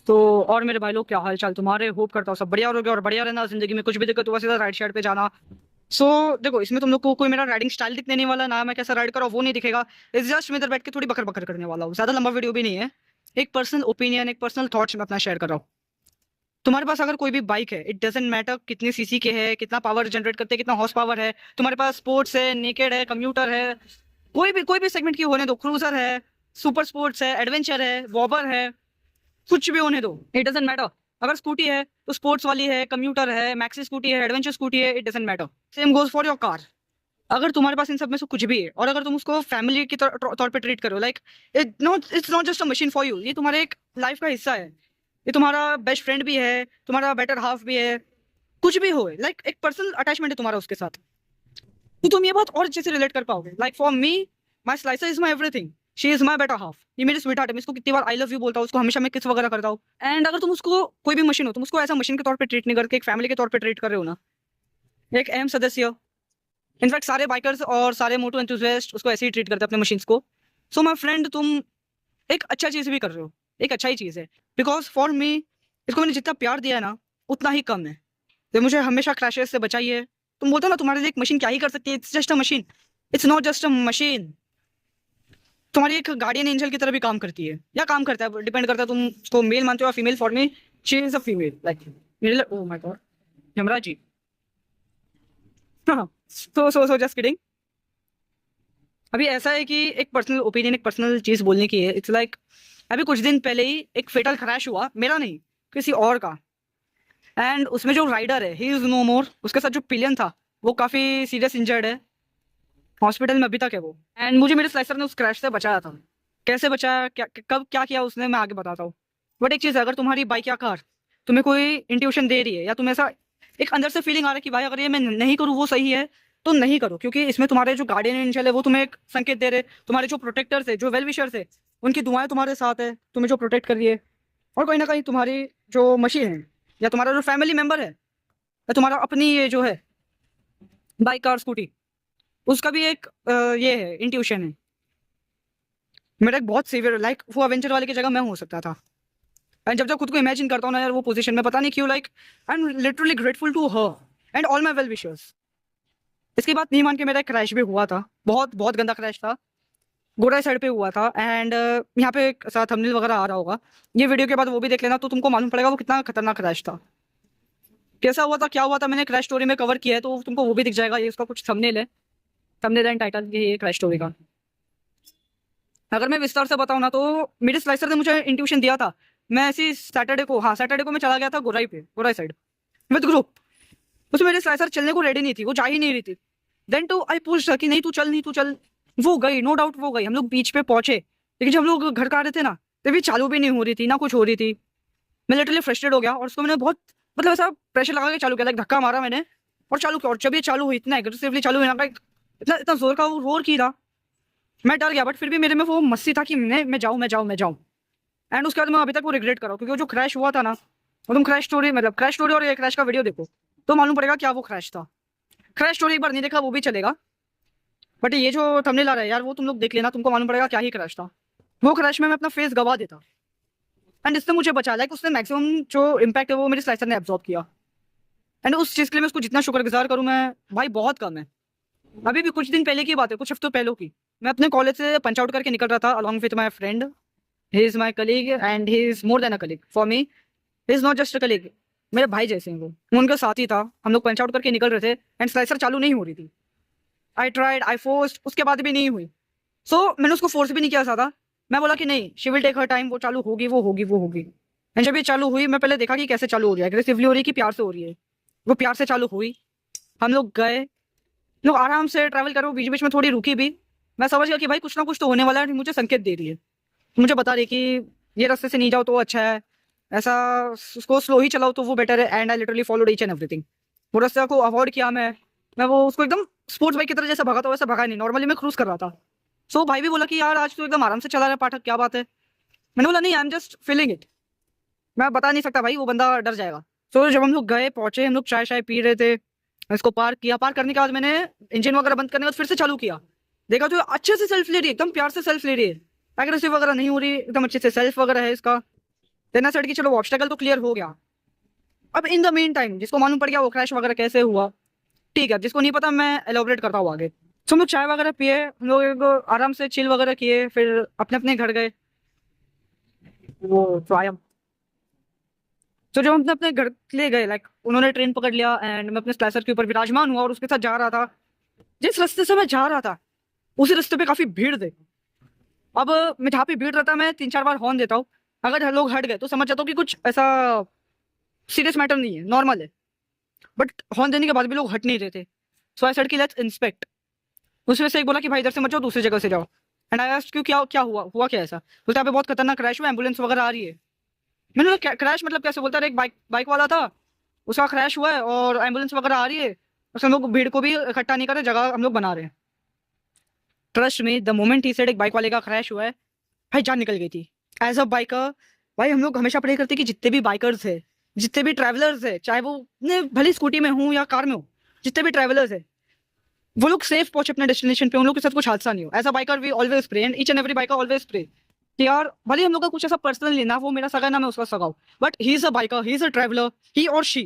तो और मेरे भाई लोग, क्या हाल चाल तुम्हारे? होप करता हूँ सब बढ़िया रहोगे, और बढ़िया रहना जिंदगी में। कुछ भी दिक्कत हुआ सीधा राइट साइड पे जाना। सो देखो, इसमें तुम लोग को कोई मेरा राइडिंग स्टाइल दिखने नहीं वाला, ना मैं कैसा राइड कर रहा हूँ वो नहीं दिखेगा। इस जस्ट मैं इधर बैठ के थोड़ी बकर बकर करने वाला हूँ। ज्यादा लंबा वीडियो भी नहीं है। एक पर्सनल ओपिनियन, एक पर्सनल थॉट्स मैं अपना शेयर कर रहा हूँ। तुम्हारे पास अगर कोई भी बाइक है, इट डजेंट मैटर कितनी सीसी के है, कितना पावर जनरेट करते हैं, कितना हॉर्स पावर है। तुम्हारे पास स्पोर्ट्स है, नेकेड है, कम्यूटर है, कोई भी सेगमेंट की होने दो, क्रूजर है, सुपर स्पोर्ट्स है, एडवेंचर है, वॉबर है, कुछ भी होने दो, इट डजेंट मैटर। अगर स्कूटी है तो स्पोर्ट्स वाली है, कम्यूटर है, मैक्सी स्कूटी है, एडवेंचर स्कूटी है, it doesn't matter. Same goes for your car. अगर तुम्हारे पास इन सब में से कुछ भी है, और अगर तुम उसको फैमिली के तौर पे ट्रीट करो, like it's not just a machine for you, ये तुम्हारे एक लाइफ का हिस्सा है। ये तुम्हारा बेस्ट फ्रेंड भी है, तुम्हारा बेटर हाफ भी है। कुछ भी हो, लाइक एक पर्सनल अटैचमेंट है तुम्हारा उसके साथ। तो तुम ये बात और अच्छे से रिलेट कर पाओगे। Like for me, my slicer is my everything. She is my better half. ये मेरी स्वीट हार्ट है। मैं इसको कितनी बार आई लव यू बोलता हूँ, उसको हमेशा मैं किस वगैरह करता हूँ। एंड अगर तुम उसको कोई भी मशीन हो, तुम उसको ऐसा मशीन के तौर पे ट्रीट नहीं करके एक फैमिली के तौर पे ट्रीट कर रहे हो ना, एक अहम सदस्य। इनफैक्ट सारे बाइकर्स और सारे मोटो एंथुसियास्ट उसको ऐसे ही ट्रीट करते हैं अपने मशीन्स को। सो माई फ्रेंड, तुम एक अच्छा चीज भी कर रहे हो, एक अच्छा ही चीज है। बिकॉज फॉर मी, इसको मैंने जितना प्यार दिया है ना, उतना ही कम है। तो मुझे हमेशा क्रैशेस से बचाई है। तुम बोलते हो ना तुम्हारे लिए एक मशीन क्या ही कर सकती है, it's just a machine. It's not just a machine. तुम्हारी एक गार्डियन एंजल की तरह भी काम करती है, या काम करता है, डिपेंड करता है तुम उसको मेल मानते हो या female. For me, she is a female, like oh my god, Yamraj ji. So just kidding. अभी ऐसा है कि एक पर्सनल ओपिनियन, एक पर्सनल चीज बोलने की है। इट्स लाइक अभी कुछ दिन पहले ही एक फेटल क्रैश हुआ, मेरा नहीं, किसी और का। एंड उसमें जो राइडर है, ही इज नो मोर। उसके साथ जो पिलियन था, वो काफी सीरियस इंजर्ड है, हॉस्पिटल में अभी तक है वो। एंड मुझे मेरे स्लाइसर ने उस क्रैश से बचाया था। कैसे बचाया, क्या कब क्या किया उसने, मैं आगे बताता हूँ। बट एक चीज है, अगर तुम्हारी बाइक या कार तुम्हें कोई इंट्यूशन दे रही है, या तुम्हें ऐसा एक अंदर से फीलिंग आ रहा है कि भाई अगर ये मैं नहीं करूँ वो सही है, तो नहीं करो। क्योंकि इसमें तुम्हारे जो गार्डियन एंजल है वो तुम्हें एक संकेत दे रहे, तुम्हारे जो प्रोटेक्टर्स है, जो वेल विशर्स है, उनकी दुआएं तुम्हारे साथ है, तुम्हें जो प्रोटेक्ट कर रही है। और कहीं ना कहीं तुम्हारी जो मशीन है, या तुम्हारा जो फैमिली मेंबर है, या तुम्हारा अपनी ये जो है बाइक कार स्कूटी, उसका भी एक ये है, इंट्यूशन है। मेरा एक बहुत सीवियर, लाइक वो अवेंजर वाले की जगह मैं हो सकता था। एंड जब जब खुद को इमेजिन करता हूँ ना यार वो पोजीशन में, पता नहीं क्यों, like I am literally grateful to her and all my well wishers. इसकी बात नहीं मान के मेरा एक क्रैश भी हुआ था, बहुत बहुत गंदा क्रैश था। गोराई साइड पे हुआ था। एंड यहाँ पे एक साथ थंबनेल वगैरह आ रहा होगा, ये वीडियो के बाद वो भी देख लेना, तो तुमको मालूम पड़ेगा वो कितना खतरनाक क्रैश था। कैसा हुआ था, क्या हुआ था, मैंने क्रैश स्टोरी में कवर किया है, तो तुमको वो भी दिख जाएगा। ये उसका कुछ थंबनेल है, थंबनेल एंड टाइटल ये क्रैश स्टोरी का। अगर मैं विस्तार से बताऊँ ना, तो मेरे स्लाइसर ने मुझे इंट्यूशन दिया था। मैं ऐसी सैटरडे को, हाँ सैटरडे को मैं चला गया था गोराई पे, गोराई साइड विद ग्रुप। उसमें मेरे स्लाइसर चलने को रेडी नहीं थी, वो जा ही नहीं रही थी। देन टू आई पुश कि नहीं तू चल, नहीं तू चल। वो गई, नो डाउट वो गई। हम लोग बीच पे पहुंचे, लेकिन जब हम लोग घर का आ रहे थे ना, तभी चालू भी नहीं हो रही थी, ना कुछ हो रही थी। मैं लिटरली फ्रस्ट्रेट हो गया, और उसको मैंने बहुत, मतलब ऐसा प्रेशर लगा के चालू किया, लाइक धक्का मारा मैंने और चालू किया। और जब ये चालू हुई, इतना एग्रेसिवली चालू हुई ना, लाइक इतना इतना जोर का वो रोर की था, मैं डर गया। बट फिर भी मेरे में वो मस्ती था कि मैं जाऊँ, मैं जाऊँ, मैं जाऊँ। एंड उसके बाद मैं अभी तक वो रिग्रेट कर रहा हूँ, क्योंकि वो जो क्रैश हुआ था ना, और तुम क्रैश स्टोरी, मतलब क्रैश स्टोरी और ये क्रैश का वीडियो देखो, तो मालूम पड़ेगा क्या वो क्रैश था। क्रैश स्टोरी एक बार नहीं देखा वो भी चलेगा, बट ये जो थंबनेल आ रहा है यार, वो तुम लोग देख लेना, तुमको मालूम पड़ेगा क्या ही क्रैश था। वो क्रैश में मैं अपना फेस गवा देता, एंड इससे मुझे बचा। लाइक उसने मैक्सिमम जो इम्पैक्ट है वो मेरे स्लाइसर ने एब्जॉर्ब किया। एंड उस चीज़ के लिए मैं उसको जितना शुक्रगुजार करूँ मैं, भाई बहुत कम है। अभी भी कुछ दिन पहले की बात है, कुछ हफ्तों पहले की, मैं अपने कॉलेज से पंच आउट करके निकल रहा था along with my friend. He is my colleague and he is more than a colleague for me. He is not just a colleague, मेरे भाई जैसे हैं वो। मैं उनके साथ ही था, हम लोग पंच आउट करके निकल रहे थे, एंड स्लाइसर चालू नहीं हो रही थी। आई ट्राइड, आई फोर्स्ड, उसके बाद भी नहीं हुई। सो मैंने उसको फोर्स भी नहीं किया ज्यादा। मैं बोला कि नहीं, she will take her time, वो चालू होगी, वो होगी, वो होगी। एंड जब ये चालू हुई, मैं पहले देखा कि कैसे चालू हो रही है, एग्रेसिवली हो रही है कि प्यार से हो रही है। वो प्यार से चालू हुई, हम लोग गए, लोग आराम से ट्रैवल करो, बीच बीच में थोड़ी रुकी भी। मैं समझ गया कि भाई कुछ ना कुछ तो होने वाला है, मुझे संकेत दे रही है, मुझे बता रही है कि ये रास्ते से नहीं जाओ तो अच्छा है, ऐसा उसको स्लो ही चलाओ तो वो बेटर है। And I literally followed each and everything. वो रास्ते को अवॉइड किया मैं वो उसको एकदम स्पोर्ट्स बाइक की तरह जैसे भगा था वैसे भगा नहीं, नॉर्मली मैं क्रूज कर रहा था। सो भाई भी बोला कि यार आज तो एकदम आराम से चला रहा है पाठक, क्या बात है। मैंने बोला नहीं, I am just feeling it, मैं बता नहीं सकता भाई, वो बंदा डर जाएगा। सो जब हम लोग गए, पहुंचे, हम लोग चाय शाय पी रहे थे, इसको पार्क किया। पार्क करने के बाद मैंने इंजन वगैरह बंद करने के बाद फिर से चालू किया। देखा तो अच्छे से सेल्फ ले रही है, एकदम प्यार से सेल्फ ले रही है, एग्रेसिव वगैरह नहीं हो रही, एकदम अच्छे से सेल्फ वगैरह है इसका। देन आई सेड कि चलो ऑब्स्टेकल तो क्लियर हो गया। अब इन द मीन टाइम जिसको मालूम पड़ गया वो क्रैश वगैरह कैसे हुआ, ठीक है, जिसको नहीं पता मैं एलोबरेट करता हूँ आगे। तो हम लोग चाय वगैरह पिए, हम लोग आराम से चिल वगैरह किए, फिर अपने अपने घर गए। वो ट्रायम, तो जब हम अपने अपने घर के लिए गए, लाइक उन्होंने ट्रेन पकड़ लिया एंड मैं अपने स्लाइसर के ऊपर विराजमान हुआ और उसके साथ जा रहा था। जिस रास्ते से मैं जा रहा था उसी रास्ते पे काफी भीड़ थी। अब मैं जहाँ पे भीड़ रहता मैं 3-4 बार हॉर्न देता हूँ, अगर लोग हट गए तो समझ जाता हूँ कि कुछ ऐसा सीरियस मैटर नहीं है, नॉर्मल है। बट हॉर्न देने के बाद भी लोग हट नहीं रहे थे। सो आई सेड कि लेट्स इंस्पेक्ट। उसमें से एक बोला कि भाई इधर से मत जाओ, दूसरी जगह से जाओ। एंड आई आस्क्ड क्यों, क्या क्या हुआ क्या ऐसा? बोलता यहाँ पे बहुत खतरनाक क्रैश हुआ, एम्बुलेंस वगैरह आ रही है। मैंने बोला क्रैश मतलब कैसे? बोलता है एक बाइक बाइक वाला था, उसका क्रैश हुआ है और एम्बुलेंस वगैरह आ रही है, बस हम लोग भीड़ को भी इकट्ठा नहीं कर रहे, जगह हम लोग बना रहे हैं। Trust me, the moment he said एक बाइक वाले का क्रैश हुआ है, भाई जान निकल गई थी। एज अ बाइकर भाई हम लोग हमेशा प्रे करते कि जितने भी बाइकर्स है, जितने भी ट्रैवलर्स है, चाहे वो भले स्कूटी में हूँ या कार में हो, जितने भी ट्रैवलर्स है वो लोग सेफ पहुंचे अपने डेस्टिनेशन पे, उन लोग के साथ कुछ हादसा नहीं हो। As a biker we always pray, and each and every biker always pray कि यार भले हम लोग का कुछ ऐसा पर्सनल नहीं, ना वो मेरा सगा ना मैं उसका सगा हूं, but he is a biker, he is a traveller, he और she,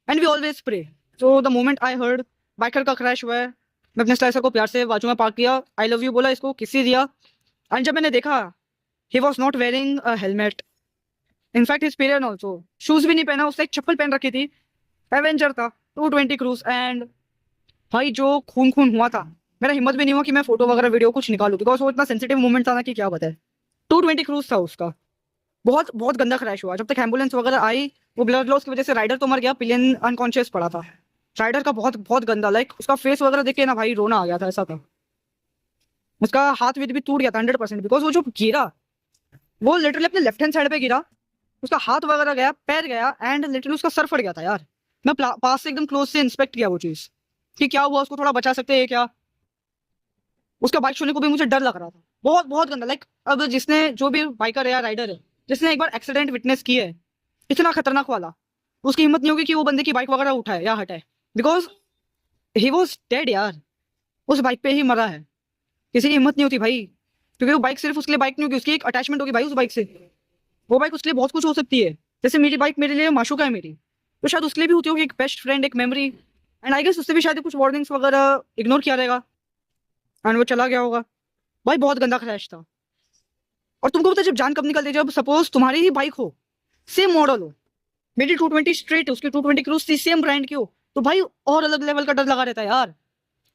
and we always pray. So the moment I heard biker का क्रैश हुआ है, मैं अपने स्लाइसर को प्यार से बाजू में पार्क किया, आई लव यू बोला, इसको किसी दिया। एंड जब मैंने देखा he was not wearing a helmet, in fact his parent also shoes भी नहीं पहना, उसने एक चप्पल पहन रखी थी। एवेंजर था 220 क्रूज। एंड भाई जो खून खून हुआ था, मेरा हिम्मत भी नहीं हुआ कि मैं फोटो वगैरह वीडियो कुछ निकालूं, बिकॉज वो इतना सेंसिटिव मोमेंट था ना कि क्या बताए। 220 क्रूज था उसका। बहुत बहुत गंदा क्रैश हुआ। जब तक एम्बुलेंस वगैरह आई, वो ब्लड लॉस की वजह से राइडर तो मर गया, पिलियन अनकॉन्शियस पड़ा था। राइडर का बहुत बहुत गंदा, लाइक उसका फेस वगैरह देख के ना भाई रोना आ गया था, ऐसा था। उसका हाथ भी टूट गया था 100%, बिकॉज वो जो गिरा वो लिटरली अपने लेफ्ट हैंड साइड पे गिरा, उसका हाथ वगैरह गया, पैर गया, एंड लिटरली उसका सर फट गया था यार। मैं पास से एकदम क्लोज से इंस्पेक्ट किया वो चीज कि क्या हुआ, उसको थोड़ा बचा सकते हैं क्या। उसका बाइक छूने को भी मुझे डर लग रहा था, बहुत बहुत गंदा। लाइक अब जिसने, जो भी बाइकर है या राइडर है जिसने एक बार एक्सीडेंट विटनेस किया है इतना खतरनाक वाला, उसकी हिम्मत नहीं होगी कि वो बंदे की बाइक वगैरह उठाए या हटाए, बिकॉज ही वॉज डेड यार, उस बाइक पे ही मरा है। किसी की हिम्मत नहीं होती भाई, क्योंकि वो बाइक सिर्फ उसके लिए बाइक नहीं होगी, उसकी एक अटैचमेंट होगी भाई उस बाइक से। वो बाइक उसके लिए बहुत कुछ हो सकती है, जैसे मेरी बाइक मेरे लिए माशूका है मेरी, तो शायद उसके लिए भी होती होगी एक बेस्ट फ्रेंड, एक मेमोरी। एंड आई गेस उससे भी शायद कुछ वार्निंग्स वगैरह इग्नोर किया रहेगा एंड वो चला गया होगा। भाई बहुत गंदा क्रैश था। और तुमको पता है जब जान कब निकलती है, जब सपोज तुम्हारी ही बाइक हो, सेम मॉडल हो, मेरी 220 स्ट्रेट, उसकी 220 क्रूज थी, सेम ब्रांड की हो, तो भाई और अलग लेवल का डर लगा रहता है यार।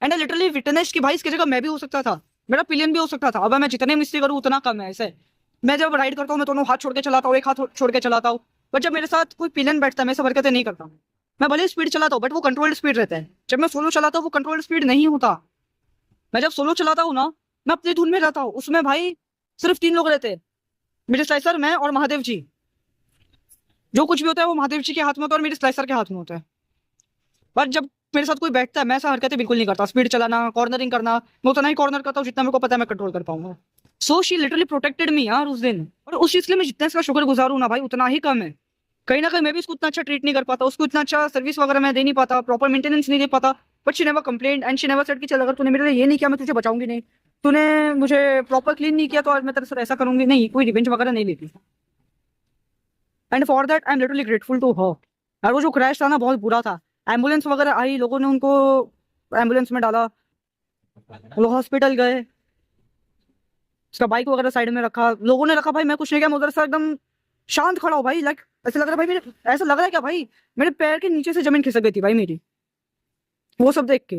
एंड आई लिटरली विटनेस कि भाई इसकी जगह मैं भी हो सकता था, मेरा पिलियन भी हो सकता था। अब मैं जितने मिस्टेक करूँ उतना कम है ऐसे। मैं जब राइड करता हूँ मैं दोनों हाथ छोड़ के चलाता हूँ, एक हाथ छोड़ के चलाता हूँ, बट जब मेरे साथ कोई पिलियन बैठता है मैं सब हरकतें नहीं करता। मैं भले स्पीड चलाता हूँ बट वो कंट्रोल्ड स्पीड रहता है। जब मैं सोलो चलाता हूँ वो कंट्रोल्ड स्पीड नहीं होता। मैं जब सोलो चलाता हूँ ना, मैं अपनी धुन में रहता हूँ, उसमें भाई सिर्फ 3 लोग रहते हैं, मेरे स्लाइसर, मैं और महादेव जी। जो कुछ भी होता है वो महादेव जी के हाथ में होता है और मेरे स्लाइसर के हाथ में होता है। पर जब मेरे साथ कोई बैठता है मैं ऐसा हरकतें बिल्कुल नहीं करता, स्पीड चलाना, कॉर्नरिंग करना, मैं उतना ही कॉर्नर करता हूँ जितना मेरे को पता है मैं कंट्रोल कर पाऊंगा। सो शी लिटरली प्रोटेक्टेड मी यार उस दिन, और उस चीज के लिए मैं जितना इसका शुक्रगुजार हूं ना भाई उतना ही कम है। कहीं ना कहीं मैं भी उसको उतना अच्छा ट्रीट नहीं कर पाता, उसको इतना अच्छा सर्विस वगैरह मैं दे नहीं पाता, प्रॉपर मेंटेनेंस नहीं दे पाता। But she never complaint and she never said कि चल अगर तूने मेरे लिए ये नहीं किया मैं तुझे बचाऊंगी नहीं, तूने मुझे प्रॉपर क्लीन नहीं किया तो आज मैं तेरे साथ ऐसा करूंगी नहीं, कोई रिवेंज वगैरह नहीं लेती। And for that I am literally grateful to her. यार वो जो क्रैश था ना बहुत बुरा था। एम्बुलेंस वगैरह आई, लोगों ने उनको एम्बुलेंस में डाला, वो हॉस्पिटल गए, उसका बाइक वगैरह साइड में रखा, लोगों ने रखा। भाई मैं कुछ नहीं किया, मैं उधर से एकदम शांत खड़ा हूँ भाई। लाइक ऐसा लग रहा है भाई मेरे, ऐसा लग रहा है क्या भाई मेरे पैर के नीचे से जमीन खिसक गई थी भाई मेरी, वो सब देख के।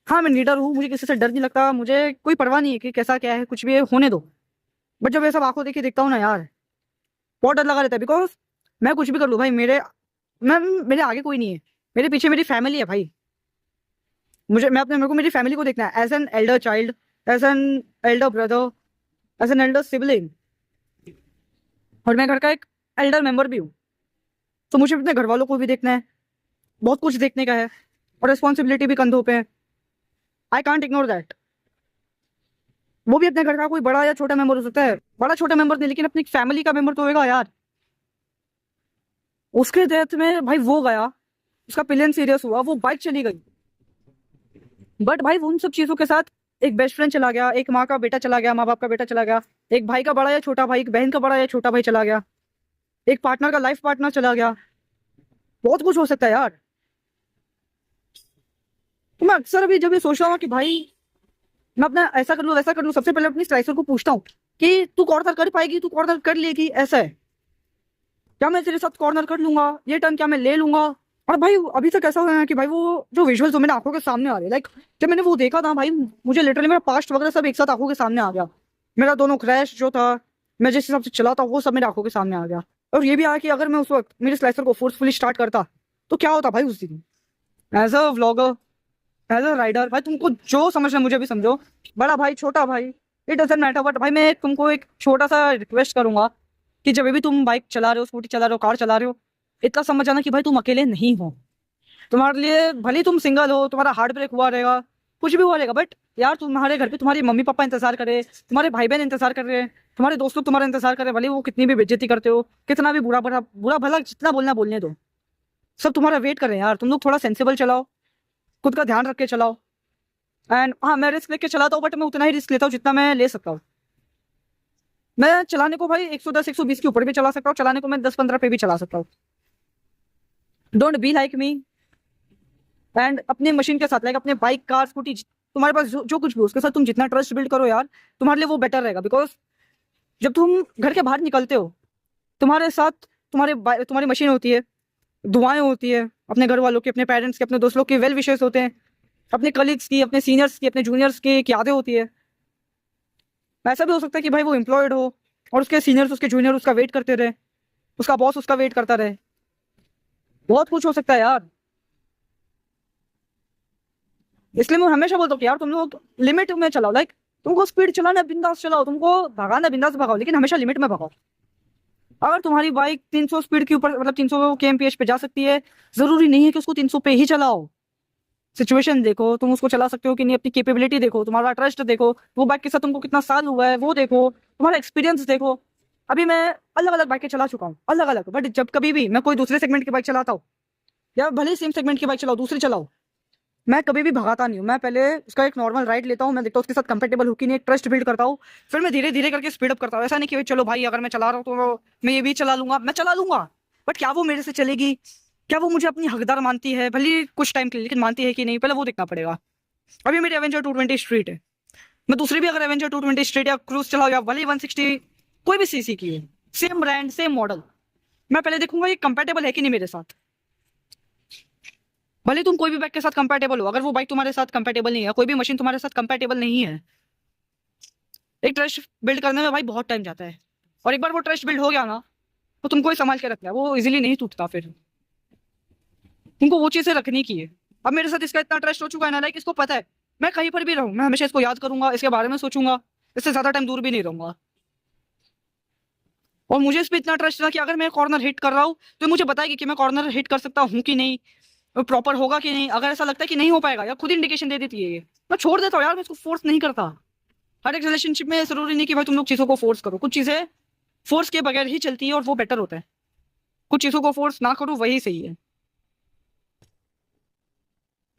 हाँ मैं लीडर हूँ, मुझे किसी से डर नहीं लगता, मुझे कोई परवाह नहीं है कि कैसा क्या है, कुछ भी है होने दो। बट जब ये सब आंखों देखे देखता हूँ ना यार, बहुत डर लगा रहता है। बिकॉज मैं कुछ भी कर लूँ भाई, मेरे आगे कोई नहीं है, मेरे पीछे मेरी फैमिली है भाई। मेरे को मेरी फैमिली को देखना है, as an elder child, as an elder brother, as an elder sibling, और मैं घर का एक एल्डर मेंबर भी हूँ। तो मुझे अपने घर वालों को भी देखना है, बहुत कुछ देखने का है, और रिस्पॉन्सिबिलिटी भी कंधों पे है। I can't ignore that. वो भी अपने घर का कोई बड़ा या छोटा मेंबर हो सकता है, बड़ा छोटा मेंबर नहीं लेकिन अपनी फैमिली का मेंबर तो होगा यार। उसके डेथ में भाई वो गया, उसका पिलियन सीरियस हुआ, वो बाइक चली गई, बट भाई उन सब चीजों के साथ एक बेस्ट फ्रेंड चला गया, एक माँ का बेटा चला गया, माँ बाप का बेटा चला गया, एक भाई का बड़ा या छोटा भाई, एक बहन का बड़ा या छोटा भाई चला गया। एक पार्टनर का लाइफ पार्टनर चला गया, बहुत कुछ हो सकता है यार। तो मैं अक्सर अभी जब ये सोच रहा हूँ कि भाई मैं अपना ऐसा कर लूँ वैसा कर लूँ, सबसे पहले अपनी स्लाइसर को पूछता हूँ कि तू कॉर्नर कर पाएगी, तू कॉर्नर कर लेगी, ऐसा है क्या मैं तेरे साथ कॉर्नर कर लूंगा, ये टर्न क्या मैं ले लूंगा। और भाई अभी तक ऐसा हुआ है कि भाई वो जो विजुअल्स मेरे आंखों के सामने आ रहे, लाइक जब मैंने वो देखा था भाई, मुझे लिटरली मेरा पास्ट वगैरह सब एक साथ आंखों के सामने आ गया। मेरा दोनों क्रैश जो था, मैं जिस हिसाब से चला था, वो सब मेरे आंखों के सामने आ गया। और ये भी आया कि अगर मैं उस वक्त मेरे स्लाइसर को फोर्सफुली स्टार्ट करता तो क्या होता भाई उस दिन। As a vlogger, as a rider, भाई तुमको जो समझना मुझे भी समझो, बड़ा भाई छोटा भाई इट डजंट मैटर, बट भाई मैं तुमको एक छोटा सा रिक्वेस्ट करूंगा कि जब भी तुम बाइक चला रहे हो, स्कूटी चला रहे हो, कार चला रहे हो, इतना समझ जाना कि भाई तुम अकेले नहीं हो। तुम्हारे लिए भले ही तुम सिंगल हो, तुम्हारा हार्ट ब्रेक हुआ रहेगा, कुछ भी हुआ रहेगा, बट यार तुम्हारे घर पे तुम्हारी मम्मी पापा इंतजार करे, तुम्हारे भाई बहन इंतजार कर रहे हैं, तुम्हारे दोस्त लोग तुम्हारा इंतजार कर रहे हैं, भले वो कितनी भी बेइज्जती करते हो, कितना भी बुरा भला जितना बोलना बोलने दो, सब तुम्हारा वेट कर रहे हैं यार। तुम लोग थोड़ा सेंसिबल चलाओ, खुद का ध्यान रख के चलाओ। एंड हाँ, मैं रिस्क लेके चलाता हूँ, बट मैं उतना ही रिस्क लेता हूँ जितना मैं ले सकता हूँ। मैं चलाने को भाई 110 120 के ऊपर भी चला सकता हूँ, चलाने को मैं 10-15 पे भी चला सकता हूँ। Don't be like me. And अपने मशीन के साथ, लाइक अपने बाइक कार स्कूटी, तुम्हारे पास जो कुछ भी हो, उसके साथ तुम जितना ट्रस्ट बिल्ड करो यार, तुम्हारे लिए वो बेटर रहेगा। बिकॉज जब तुम घर के बाहर निकलते हो, तुम्हारे साथ तुम्हारी मशीन होती है, दुआएं होती है अपने घर वालों की, अपने पेरेंट्स की, अपने दोस्त लोग की, वेल विशेस होते हैं, अपने कलीग्स की, अपने सीनियर्स की, अपने जूनियर्स की एक यादें होती है। ऐसा भी हो सकता है कि भाई वो एम्प्लॉयड हो और उसके सीनियर्स, उसके जूनियर उसका वेट करते रहे, उसका बॉस उसका वेट करता रहे, बहुत कुछ हो सकता है यार। इसलिए मैं हमेशा बोलता हूँ कि यार तुम लोग लिमिट में चलाओ, लाइक तुमको स्पीड चलाना है बिंदास चलाओ, तुमको भगाना है बिंदास भगाओ, लेकिन हमेशा लिमिट में भगाओ। अगर तुम्हारी बाइक 300 स्पीड के ऊपर, मतलब 300 kmph पे जा सकती है, जरूरी नहीं है कि उसको 300 पे ही चलाओ। सिचुएशन देखो, तुम उसको चला सकते हो कि नहीं, अपनी कैपेबिलिटी देखो, तुम्हारा ट्रस्ट देखो, वो बाइक के साथ तुमको कितना साल हुआ है वो देखो, तुम्हारा एक्सपीरियंस देखो। अभी मैं अलग अलग बाइकें चला चुका हूँ, अलग अलग, बट जब कभी भी मैं कोई दूसरे सेगमेंट की बाइक चलाता हूँ, या भले ही सेम सेगमेंट की बाइक चलाओ, दूसरी चलाओ, मैं कभी भी भगाता नहीं हूँ। मैं पहले उसका एक नॉर्मल राइड लेता हूँ, मैं देखता हूँ उसके साथ कंफर्टेबल हो कि नहीं, एक ट्रस्ट बिल्ड करता हूँ, फिर मैं धीरे धीरे करके स्पीड अप करता हूँ। ऐसा नहीं कि चलो भाई अगर मैं चला रहा हूँ तो मैं ये भी चला लूंगा, मैं चला लूंगा, बट क्या वो मेरे से चलेगी, क्या वो मुझे अपनी हकदार मानती है, भले ही कुछ टाइम के लिए, लेकिन मानती है कि नहीं, पहले वो देखना पड़ेगा। अभी मेरी एवेंजर 220 स्ट्रीट है, मैं दूसरी भी अगर एवेंजर 220 स्ट्रीट या क्रूज चलाओ, या भले 160 कोई भी सीसी की हो, सेम ब्रांड सेम मॉडल, मैं पहले देखूंगा ये कंपेटेबल है कि नहीं मेरे साथ। भले तुम कोई भी बाइक के साथ कंपेटेबल हो, अगर वो बाइक तुम्हारे साथ कंपेटेबल नहीं है, कोई भी मशीन तुम्हारे साथ कंपेटेबल नहीं है, एक ट्रस्ट बिल्ड करने में भाई बहुत टाइम जाता है। और एक बार वो ट्रस्ट बिल्ड हो गया ना, तो तुमको ही संभाल के रखना है, वो इजीली नहीं टूटता। फिर तुमको वो चीजें रखनी की है। अब मेरे साथ इसका इतना ट्रस्ट हो चुका है ना, लाइक इसको पता है मैं कहीं पर भी रहूं, मैं हमेशा इसको याद करूंगा, इसके बारे में सोचूंगा, इससे ज्यादा टाइम दूर भी नहीं रहूंगा। और मुझे इस पर इतना ट्रस्ट था कि अगर मैं कॉर्नर हिट कर रहा हूँ तो मुझे बताएगी कि मैं कॉर्नर हिट कर सकता हूँ कि नहीं, प्रॉपर होगा कि नहीं। अगर ऐसा लगता है कि नहीं हो पाएगा, या खुद इंडिकेशन दे देती है ये, मैं छोड़ देता हूँ यार, मैं इसको फोर्स नहीं करता। हर एक रिलेशनशिप में जरूरी नहीं कि भाई तुम लोग चीजों को फोर्स करो, कुछ चीजें फोर्स के बगैर ही चलती है और वो बेटर होता है। कुछ चीजों को फोर्स ना करो, वही सही है।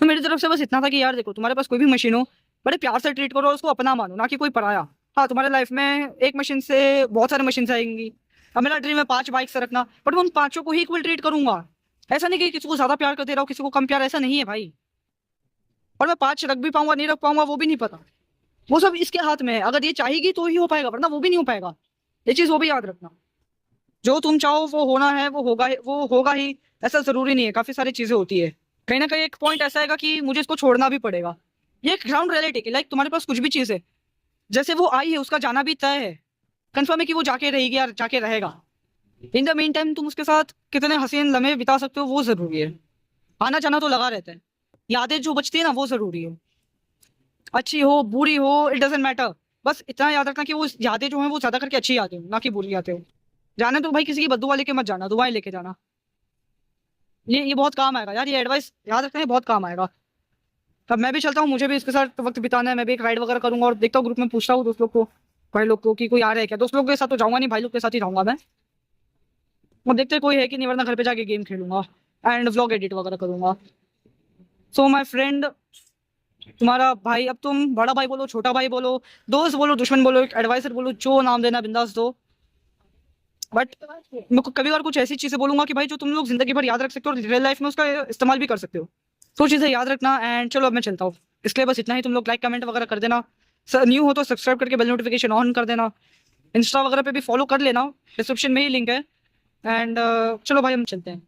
तो मेरी तरफ से बस इतना था कि यार देखो, तुम्हारे पास कोई भी मशीन हो, बड़े प्यार से ट्रीट करो और उसको अपना मानो, ना कि कोई पराया। हाँ, तुम्हारे लाइफ में एक मशीन से बहुत सारे मशीन आएंगी। अब मेरा ड्रीम है 5 बाइक से रखना, बट मैं उन 5 को ही इक्वल ट्रीट करूंगा। ऐसा नहीं कि किसी को ज्यादा प्यार कर दे रहा हूँ, किसी को कम प्यार, ऐसा नहीं है भाई। और मैं 5 रख भी पाऊंगा नहीं रख पाऊंगा वो भी नहीं पता, वो सब इसके हाथ में है। अगर ये चाहेगी तो ही हो पाएगा, वरना वो भी नहीं हो पाएगा। ये चीज वो भी याद रखना, जो तुम चाहो वो होना है, वो होगा ही, ऐसा जरूरी नहीं है। काफी सारी चीजें होती है, कहीं ना कहीं एक पॉइंट ऐसा आएगा कि मुझे इसको छोड़ना भी पड़ेगा। ये एक ग्राउंड रियलिटी की, लाइक तुम्हारे पास कुछ भी चीज है, जैसे वो आई है उसका जाना भी तय है, कंफर्म है कि वो जाके रहेगी यार, जाके रहेगा। इन द मीन टाइम तुम उसके साथ कितने हसीन लम्हे बिता सकते हो वो जरूरी है। आना जाना तो लगा रहता है, यादें जो बचती है ना वो जरूरी है। अच्छी हो बुरी हो इट डजेंट मैटर, बस इतना याद रखना कि वो यादें जो हैं वो ज्यादा करके अच्छी यादें हो, ना कि बुरी यादें हो। जाने तो भाई किसी की बद्दुआ लेके मत जाना, दुआएं लेके जाना। ये बहुत काम आएगा यार, ये एडवाइस याद रखना है, बहुत काम आएगा। अब मैं भी चलता हूँ, मुझे भी इसके साथ वक्त बिताना है, मैं भी एक राइड वगैरह करूंगा। और देखता हूँ ग्रुप में पूछता हूँ दोस्त लोग को, भाई लोग को, कि कोई आ रहा है क्या। दोस्त लोग के साथ तो जाऊंगा नहीं, भाई लोग के साथ ही जाऊंगा मैं। और देखते हैं कोई है कि नहीं, वरना घर पे जाके गेम खेलूंगा एंड व्लॉग एडिट वगैरह करूंगा। सो माई फ्रेंड, तुम्हारा भाई, अब तुम बड़ा भाई बोलो, छोटा भाई बोलो, दोस्त बोलो, दुश्मन बोलो, एडवाइसर बोलो, जो नाम देना बिंदास दो। बट मैं कभी बार कुछ ऐसी चीजें बोलूंगा कि भाई जो तुम लोग जिंदगी भर याद रख सकते हो और रियल लाइफ में उसका इस्तेमाल भी कर सकते हो। तो चीजें याद रखना। एंड चलो अब मैं चलता हूँ। इसके लिए बस इतना ही। तुम लोग लाइक कमेंट वगैरह कर देना। न्यू हो तो सब्सक्राइब करके बेल नोटिफिकेशन ऑन कर देना। इंस्टा वगैरह पे भी फॉलो कर लेना, डिस्क्रिप्शन में ही लिंक है। एंड चलो भाई हम चलते हैं।